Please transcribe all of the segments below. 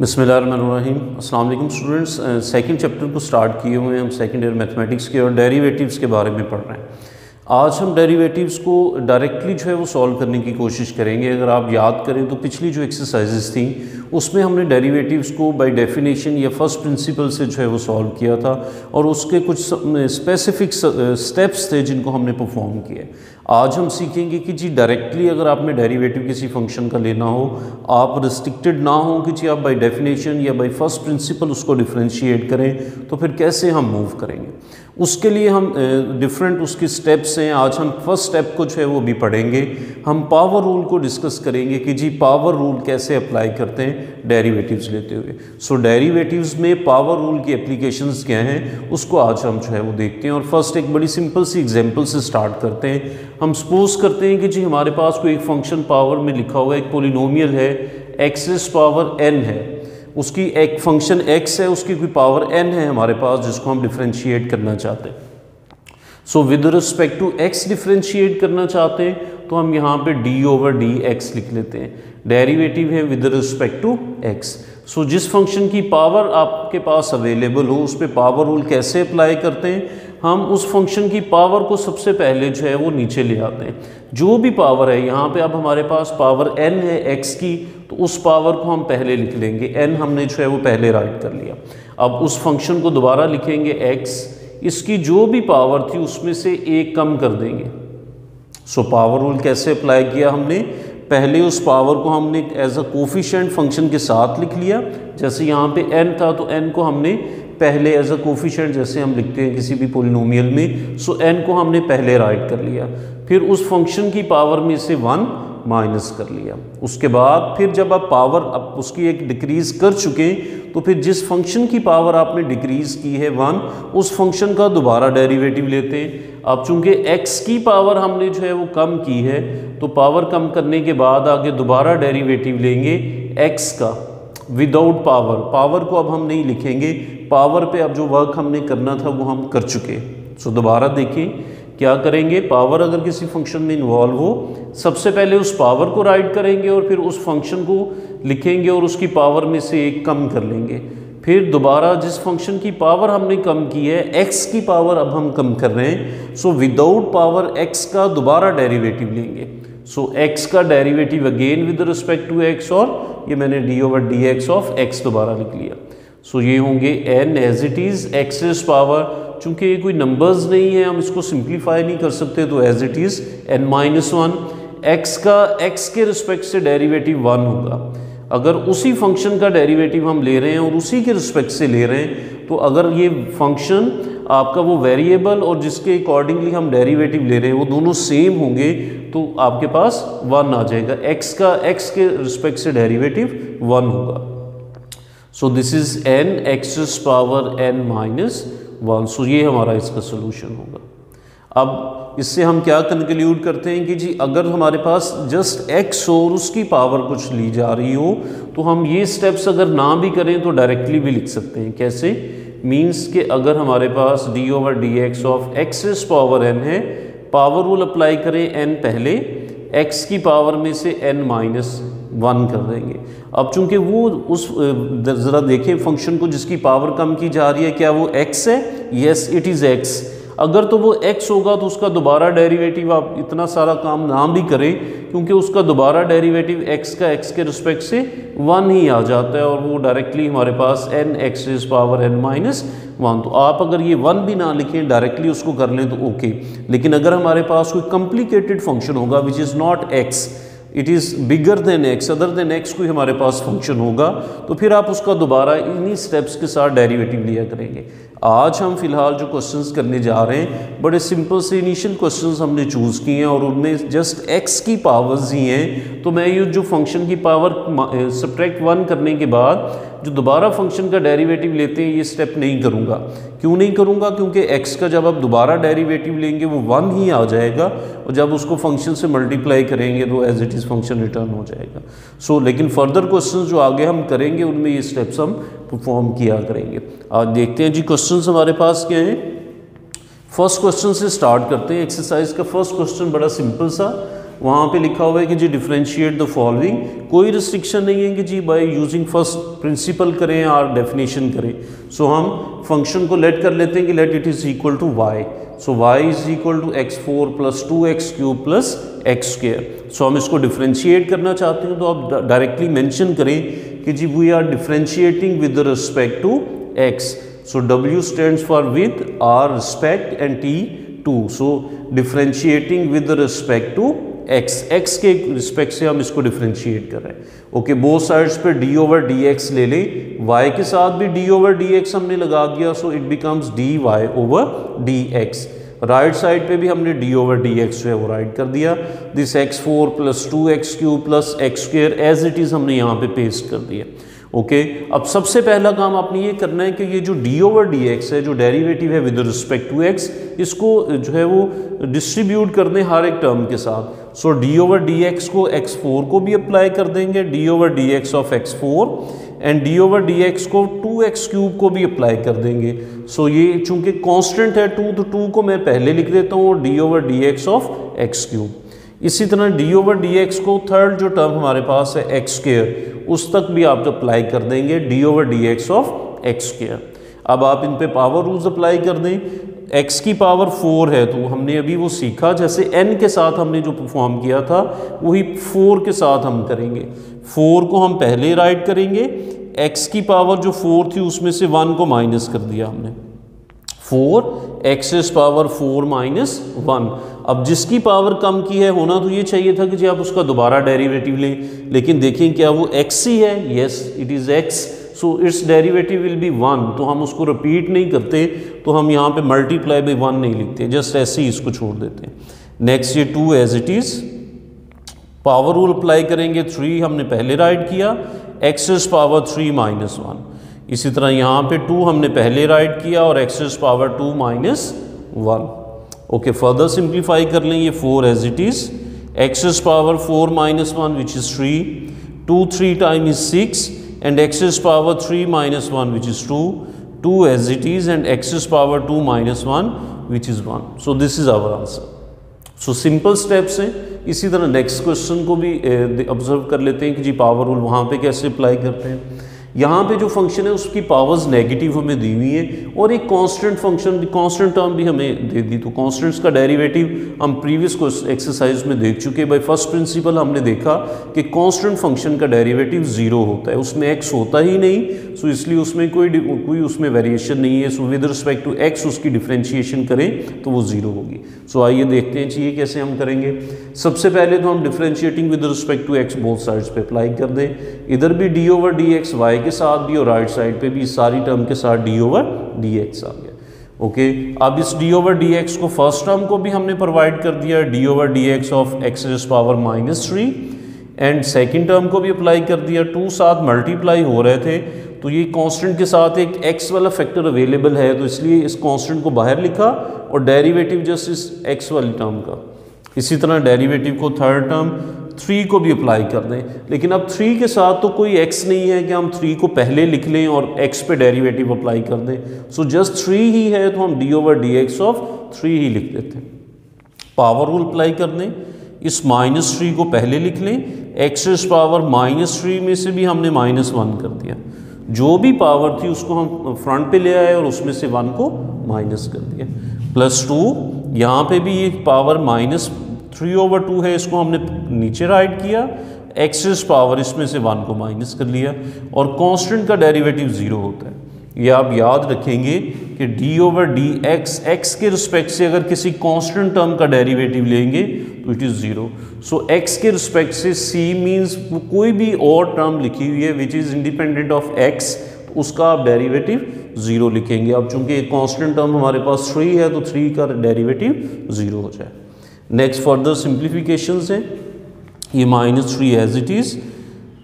बिस्मिल्लाहिर्रहमानिर्रहीम। अस्सलाम वालेकुम स्टूडेंट्स। सेकंड चैप्टर को स्टार्ट किए हुए हैं हम सेकंड ईयर मैथमेटिक्स के और डेरिवेटिव्स के बारे में पढ़ रहे हैं। आज हम डेरिवेटिव्स को डायरेक्टली जो है वो सॉल्व करने की कोशिश करेंगे। अगर आप याद करें तो पिछली जो एक्सरसाइजेस थी उसमें हमने डेरिवेटिव्स को बाय डेफिनेशन या फर्स्ट प्रिंसिपल से जो है वो सॉल्व किया था और उसके कुछ स्पेसिफिक स्टेप्स थे जिनको हमने परफॉर्म किया। आज हम सीखेंगे कि जी डायरेक्टली अगर आपने डेरिवेटिव किसी फंक्शन का लेना हो, आप रिस्ट्रिक्टेड ना हो कि जी आप बाय डेफिनेशन या बाय फर्स्ट प्रिंसिपल उसको डिफरेंशिएट करें, तो फिर कैसे हम मूव करेंगे। उसके लिए हम डिफरेंट उसके स्टेप्स हैं। आज हम फर्स्ट स्टेप को जो है वो भी पढ़ेंगे। हम पावर रूल को डिस्कस करेंगे कि जी पावर रूल कैसे अप्लाई करते हैं डेरिवेटिव्स लेते हुए। सो डेरिवेटिव्स में पावर रूल की एप्लीकेशंस क्या हैं उसको आज हम जो है वो देखते हैं। और फर्स्ट एक बड़ी सिंपल सी एग्जांपल से स्टार्ट करते हैं। हम सपोज करते हैं कि जी हमारे पास कोई एक फंक्शन पावर में लिखा हुआ एक पोलिनोमियल है, एक्स पावर n है, उसकी एक फंक्शन x है, उसकी कोई पावर n है हमारे पास जिसको हम डिफरेंशिएट करना चाहते हैं। So with respect to x differentiate करना चाहते हैं तो हम यहाँ पे d/dx लिख लेते हैं। डेरिवेटिव है विद रिस्पेक्ट टू x। सो जिस फंक्शन की पावर आपके पास अवेलेबल हो उस पर पावर रूल कैसे अप्लाई करते हैं, हम उस फंक्शन की पावर को सबसे पहले जो है वो नीचे ले आते हैं। जो भी पावर है यहाँ पे, अब हमारे पास पावर n है x की, तो उस पावर को हम पहले लिख लेंगे। n हमने जो है वो पहले राइट कर लिया। अब उस फंक्शन को दोबारा लिखेंगे x, इसकी जो भी पावर थी उसमें से एक कम कर देंगे। सो पावर रूल कैसे अप्लाई किया हमने, पहले उस पावर को हमने एज अ कोफिशिएंट फंक्शन के साथ लिख लिया। जैसे यहाँ पे n था तो n को हमने पहले एज अ कोफिशिएंट जैसे हम लिखते हैं किसी भी पोलिनोमियल में, सो n को हमने पहले राइट कर लिया। फिर उस फंक्शन की पावर में से 1 माइनस कर लिया। उसके बाद फिर जब आप पावर अब उसकी एक डिक्रीज कर चुके तो फिर जिस फंक्शन की पावर आपने डिक्रीज की है 1, उस फंक्शन का दोबारा डेरिवेटिव लेते हैं। अब चूंकि x की पावर हमने जो है वो कम की है तो पावर कम करने के बाद आगे दोबारा डेरिवेटिव लेंगे x का विदाउट पावर। पावर को अब हम नहीं लिखेंगे, पावर पे अब जो वर्क हमने करना था वो हम कर चुके। सो दोबारा देखें क्या करेंगे, पावर अगर किसी फंक्शन में इन्वॉल्व हो सबसे पहले उस पावर को राइट करेंगे और फिर उस फंक्शन को लिखेंगे और उसकी पावर में से एक कम कर लेंगे। फिर दोबारा जिस फंक्शन की पावर हमने कम की है x की पावर अब हम कम कर रहे हैं, सो विदाउट पावर x का दोबारा डेरिवेटिव लेंगे। सो x का derivative again with respect to x, और ये मैंने d/dx ऑफ x दोबारा लिख लिया। सो ये होंगे n as it is x power. चूंकि ये कोई नंबर्स नहीं है हम इसको सिंप्लीफाई नहीं कर सकते तो as it is n-1। x का x के रिस्पेक्ट से डेरिवेटिव 1 होगा। अगर उसी फंक्शन का डेरिवेटिव हम ले रहे हैं और उसी के रिस्पेक्ट से ले रहे हैं तो अगर ये फंक्शन आपका वो वेरिएबल और जिसके अकॉर्डिंगली हम डेरिवेटिव ले रहे हैं वो दोनों सेम होंगे तो आपके पास 1 आ जाएगा। x का x के रिस्पेक्ट से डेरिवेटिव 1 होगा। So this is n(x power n-1)। सो ये हमारा इसका सोल्यूशन होगा। अब इससे हम क्या कंक्लूड करते हैं कि जी अगर हमारे पास जस्ट x हो और उसकी पावर कुछ ली जा रही हो तो हम ये स्टेप्स अगर ना भी करें तो डायरेक्टली भी लिख सकते हैं। कैसे, मीन्स कि अगर हमारे पास d/dx of x power n है, पावर रूल अप्लाई करें n पहले, x की पावर में से n-1 कर देंगे। अब चूंकि वो उस ज़रा देखें फंक्शन को जिसकी पावर कम की जा रही है, क्या वो x है? Yes it is x। अगर तो वो x होगा तो उसका दोबारा डेरिवेटिव आप इतना सारा काम ना भी करें क्योंकि उसका दोबारा डेरिवेटिव x का x के रिस्पेक्ट से 1 ही आ जाता है और वो डायरेक्टली हमारे पास n(x पावर n-1)। तो आप अगर ये 1 भी ना लिखें डायरेक्टली उसको कर लें तो ओके। लेकिन अगर हमारे पास कोई कॉम्प्लिकेटेड फंक्शन होगा which is not x, it is bigger than x, other than x कोई हमारे पास फंक्शन होगा तो फिर आप उसका दोबारा इन्हीं स्टेप्स के साथ डेरिवेटिव लिया करेंगे। आज हम फिलहाल जो क्वेश्चंस करने जा रहे हैं बड़े सिंपल से इनिशियल क्वेश्चंस हमने चूज़ किए हैं और उनमें जस्ट x की पावर्स ही हैं। तो मैं ये जो फंक्शन की पावर सब्ट्रैक्ट 1 करने के बाद जो दोबारा फंक्शन का डेरिवेटिव लेते हैं ये स्टेप नहीं करूँगा। क्यों नहीं करूँगा? क्योंकि x का जब आप दोबारा डेरिवेटिव लेंगे वो 1 ही आ जाएगा और जब उसको फंक्शन से मल्टीप्लाई करेंगे तो as it is function return हो जाएगा। सो लेकिन फर्दर क्वेश्चन जो आगे हम करेंगे उनमें ये स्टेप्स हम परफॉर्म किया करेंगे। आज देखते हैं जी क्वेश्चंस हमारे पास क्या हैं। फर्स्ट क्वेश्चन से स्टार्ट करते हैं। एक्सरसाइज का फर्स्ट क्वेश्चन बड़ा सिंपल सा, वहाँ पे लिखा हुआ है कि जी डिफरेंशिएट द फॉलोइंग, कोई रिस्ट्रिक्शन नहीं है कि जी बाय यूजिंग फर्स्ट प्रिंसिपल करें और डेफिनेशन करें। सो हम फंक्शन को लेट कर लेते हैं कि let it is equal to y. So y is equal to x4 plus 2x³ plus x²। So हम इसको डिफरेंशिएट करना चाहते हैं तो आप डायरेक्टली मेंशन करें कि जी we are differentiating with respect to x। So w stands for with, r respect and t to. So differentiating with respect to x के रिस्पेक्ट से हम इसको डिफरेंशिएट कर रहे हैं। ओके, बोथ साइड्स पे d/dx ले लें, y के साथ भी d/dx हमने लगा दिया, so it becomes dy/dx। Right side पे भी हमने d/dx जो है वो राइट कर दिया। This x4 plus 2x³ plus x² as it is हमने यहाँ पे पेस्ट कर दिया। ओके, अब सबसे पहला काम आपने ये करना है कि ये जो d/dx है, जो डेरिवेटिव है विद रिस्पेक्ट टू x, इसको जो है वो डिस्ट्रीब्यूट कर दें हर एक टर्म के साथ। सो d/dx को x4 को भी अप्लाई कर देंगे, d/dx of x4, and d/dx को 2x³ को भी अप्लाई कर देंगे। सो ये चूंकि कांस्टेंट है 2, तो 2 को मैं पहले लिख देता हूँ, और d/dx ऑफ x³। इसी तरह d/dx को थर्ड जो टर्म हमारे पास है x², उस तक भी आप अप्लाई कर देंगे d/dx ऑफ x²। अब आप इन पे पावर रूल्स अप्लाई कर दें। x की पावर 4 है, तो हमने अभी वो सीखा, जैसे n के साथ हमने जो परफॉर्म किया था वही 4 के साथ हम करेंगे। 4 को हम पहले राइट करेंगे, x की पावर जो 4 थी उसमें से 1 को माइनस कर दिया हमने, 4x पावर 4 माइनस 1। अब जिसकी पावर कम की है, होना तो ये चाहिए था कि जी आप उसका दोबारा डेरिवेटिव लें, लेकिन देखें क्या वो x ही है, yes it is x, so it's derivative will be 1। तो हम उसको रिपीट नहीं करते, तो हम यहाँ पे मल्टीप्लाई बाई 1 नहीं लिखते, जस्ट ऐसे ही इसको छोड़ देते हैं। नेक्स्ट ये 2 as it is, power rule apply करेंगे, 3 हमने पहले राइट किया, x पावर 3 माइनस 1। इसी तरह यहाँ पे 2 हमने पहले राइट किया और x power 2 minus 1। Okay, further simplify कर लें, ये 4 as it is, x power 4 minus 1 which is 3, 2 3 time is 6, and x power 3 minus 1 which is 2, 2 as it is, and x power 2 minus 1 which is 1. So this is our answer. So simple steps हैं। इसी तरह next question को भी observe कर लेते हैं कि जी power rule वहाँ पे कैसे अप्लाई करते हैं। यहाँ पे जो फंक्शन है उसकी पावर्स नेगेटिव हमें दी हुई है, और एक कांस्टेंट फंक्शन, कांस्टेंट टर्म भी हमें दे दी। तो कांस्टेंट्स का डेरिवेटिव हम प्रीवियस एक्सरसाइज में देख चुके हैं। बाय फर्स्ट प्रिंसिपल हमने देखा कि कांस्टेंट फंक्शन का डेरिवेटिव 0 होता है, उसमें x होता ही नहीं, सो इसलिए उसमें कोई उसमें वेरिएशन नहीं है। So with respect to x उसकी डिफ्रेंशिएशन करें तो वो 0 होगी। सो आइए देखते हैं चाहिए कैसे हम करेंगे। सबसे पहले तो हम differentiating with respect to x both sides पे अप्लाई कर दें, इधर भी d/dx y के साथ भी और राइट साइड पे भी सारी टर्म के साथ d/dx आ गया। ओके, अब इस d/dx को फर्स्ट टर्म को भी हमने प्रोवाइड कर दिया, d/dx of x power minus 3, and second term को भी अप्लाई कर दिया। 2 साथ मल्टीप्लाई हो रहे थे, तो ये कांस्टेंट के साथ एक x वाला फैक्टर अवेलेबल है, तो इसलिए इस कांस्टेंट को बाहर लिखा और डेरिवेटिव जस्ट इस x वाली टर्म का। इसी तरह डेरिवेटिव को थर्ड टर्म 3 को भी अप्लाई कर दें, लेकिन अब 3 के साथ तो कोई x नहीं है कि हम 3 को पहले लिख लें और x पे डेरिवेटिव अप्लाई कर दें। सो जस्ट 3 ही है, तो हम d/dx ऑफ 3 ही लिख देते हैं। पावर रूल अप्लाई कर दें, इस -3 को पहले लिख लें, x पावर -3 में से भी हमने -1 कर दिया, जो भी पावर थी उसको हम फ्रंट पे ले आए और उसमें से 1 को माइनस कर दिया, +2। यहाँ पे भी ये पावर -3/2 है, इसको हमने नीचे राइट किया, x पावर इसमें से 1 को माइनस कर लिया, और कांस्टेंट का डेरिवेटिव 0 होता है। ये आप याद रखेंगे कि d/dx x के रिस्पेक्ट से अगर किसी कांस्टेंट टर्म का डेरिवेटिव लेंगे तो इट इज़ 0। सो x के रिस्पेक्ट से c मीन्स कोई भी और टर्म लिखी हुई है which is independent of x, उसका आप डेरिवेटिव 0 लिखेंगे। अब चूंकि कांस्टेंट टर्म हमारे पास 3 है, तो 3 का डेरिवेटिव 0 हो जाए। नेक्स्ट फर्दर सिंप्लीफिकेशंस हैं, ये -3 as it is,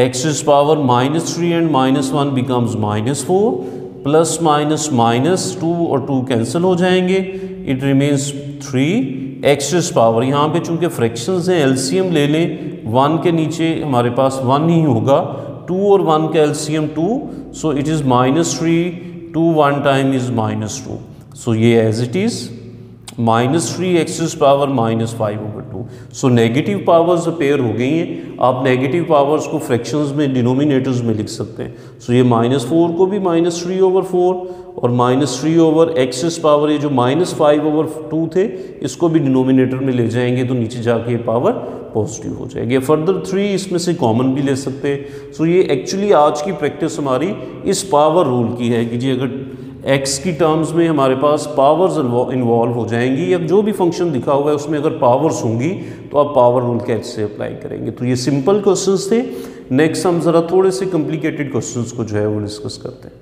x power -3 and -1 becomes -4, plus minus -2 और 2 कैंसिल हो जाएंगे, इट रिमेन्स 3 x पावर। यहाँ पे चूंकि फ्रैक्शंस हैं, एलसीएम ले लें, 1 के नीचे हमारे पास 1 ही होगा, 2 और 1 का LCM 2, so it is -3, 2 1 time is -2, so ये as it is. -3x⁻−5/2। So negative powers appear हो गई हैं। आप नेगेटिव पावर्स को फ्रैक्शंस में डिनोमिनेटर्स में लिख सकते हैं। सो ये -4 को भी -3/4 और -3/x⁻, ये जो -5/2 थे इसको भी डिनोमिनेटर में ले जाएंगे तो नीचे जाके ये पावर पॉजिटिव हो जाएगी। फर्दर 3 इसमें से कॉमन भी ले सकते हैं। सो ये एक्चुअली आज की प्रैक्टिस हमारी इस पावर रूल की है कि जी अगर x की टर्म्स में हमारे पास पावर्स इन्वॉल्व हो जाएंगी या जो भी फंक्शन दिखा हुआ है उसमें अगर पावर्स होंगी तो आप पावर रूल कैसे से अप्लाई करेंगे। तो ये सिंपल क्वेश्चंस थे। नेक्स्ट हम ज़रा थोड़े से कॉम्प्लिकेटेड क्वेश्चंस को जो है वो डिस्कस करते हैं।